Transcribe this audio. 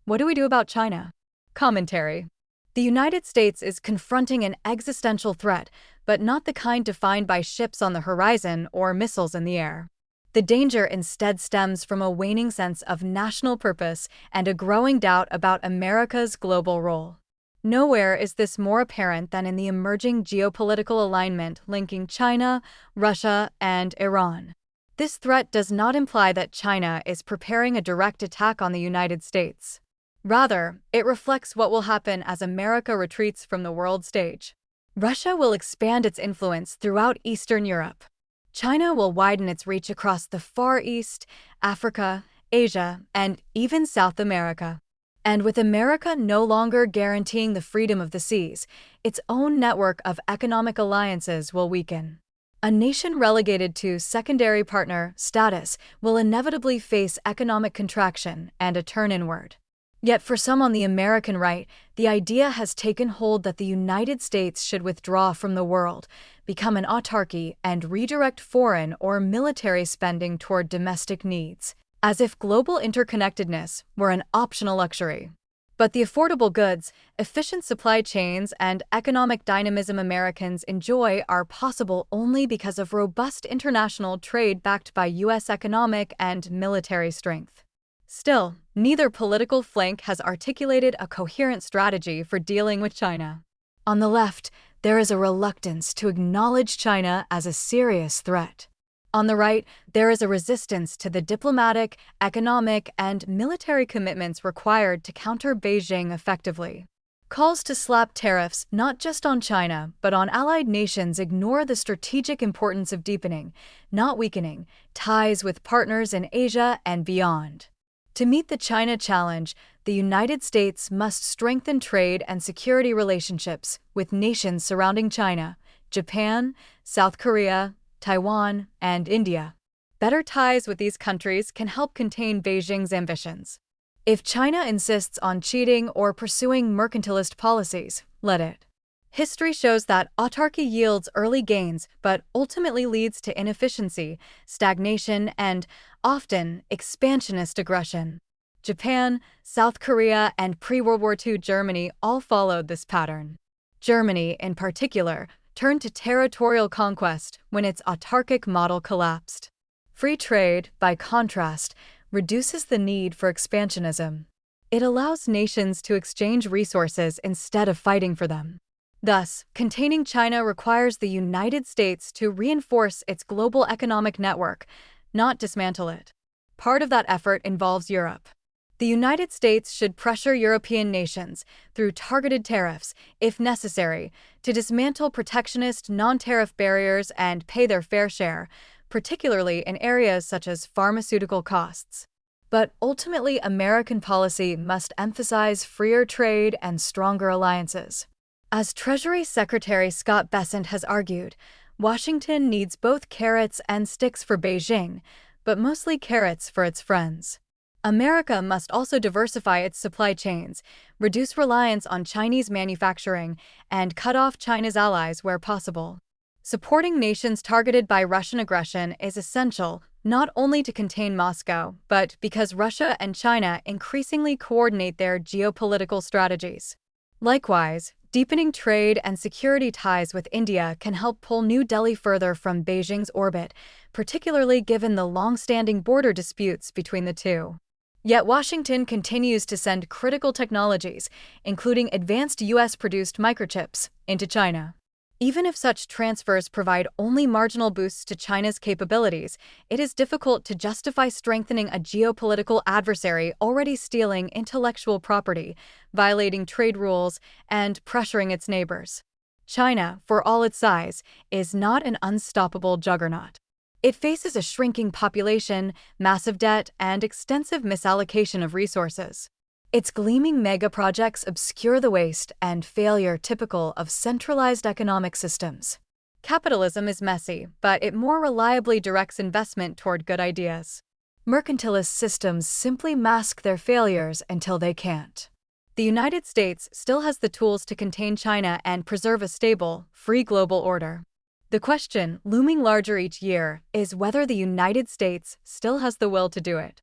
What do we do about China? Commentary. The United States is confronting an existential threat, but not the kind defined by ships on the horizon or missiles in the air. The danger instead stems from a waning sense of national purpose and a growing doubt about America's global role. Nowhere is this more apparent than in the emerging geopolitical alignment linking China, Russia, and Iran. This threat does not imply that China is preparing a direct attack on the United States. Rather, it reflects what will happen as America retreats from the world stage. Russia will expand its influence throughout Eastern Europe. China will widen its reach across the Far East, Africa, Asia, and even South America. And with America no longer guaranteeing the freedom of the seas, its own network of economic alliances will weaken. A nation relegated to secondary partner status will inevitably face economic contraction and a turn inward. Yet for some on the American right, the idea has taken hold that the United States should withdraw from the world, become an autarky, and redirect foreign or military spending toward domestic needs, as if global interconnectedness were an optional luxury. But the affordable goods, efficient supply chains, and economic dynamism Americans enjoy are possible only because of robust international trade backed by U.S. economic and military strength. Still, neither political flank has articulated a coherent strategy for dealing with China. On the left, there is a reluctance to acknowledge China as a serious threat. On the right, there is a resistance to the diplomatic, economic, and military commitments required to counter Beijing effectively. Calls to slap tariffs not just on China, but on allied nations ignore the strategic importance of deepening, not weakening, ties with partners in Asia and beyond. To meet the China challenge, the United States must strengthen trade and security relationships with nations surrounding China, Japan, South Korea, Taiwan, and India. Better ties with these countries can help contain Beijing's ambitions. If China insists on cheating or pursuing mercantilist policies, let it. History shows that autarky yields early gains but ultimately leads to inefficiency, stagnation, and, often, expansionist aggression. Japan, South Korea, and pre-World War II Germany all followed this pattern. Germany, in particular, turned to territorial conquest when its autarkic model collapsed. Free trade, by contrast, reduces the need for expansionism. It allows nations to exchange resources instead of fighting for them. Thus, containing China requires the United States to reinforce its global economic network, not dismantle it. Part of that effort involves Europe. The United States should pressure European nations, through targeted tariffs, if necessary, to dismantle protectionist non-tariff barriers and pay their fair share, particularly in areas such as pharmaceutical costs. But ultimately, American policy must emphasize freer trade and stronger alliances. As Treasury Secretary Scott Bessent has argued, Washington needs both carrots and sticks for Beijing, but mostly carrots for its friends. America must also diversify its supply chains, reduce reliance on Chinese manufacturing, and cut off China's allies where possible. Supporting nations targeted by Russian aggression is essential, not only to contain Moscow, but because Russia and China increasingly coordinate their geopolitical strategies. Likewise, deepening trade and security ties with India can help pull New Delhi further from Beijing's orbit, particularly given the long-standing border disputes between the two. Yet Washington continues to send critical technologies, including advanced U.S.-produced microchips, into China. Even if such transfers provide only marginal boosts to China's capabilities, it is difficult to justify strengthening a geopolitical adversary already stealing intellectual property, violating trade rules, and pressuring its neighbors. China, for all its size, is not an unstoppable juggernaut. It faces a shrinking population, massive debt, and extensive misallocation of resources. Its gleaming mega-projects obscure the waste and failure typical of centralized economic systems. Capitalism is messy, but it more reliably directs investment toward good ideas. Mercantilist systems simply mask their failures until they can't. The United States still has the tools to contain China and preserve a stable, free global order. The question, looming larger each year, is whether the United States still has the will to do it.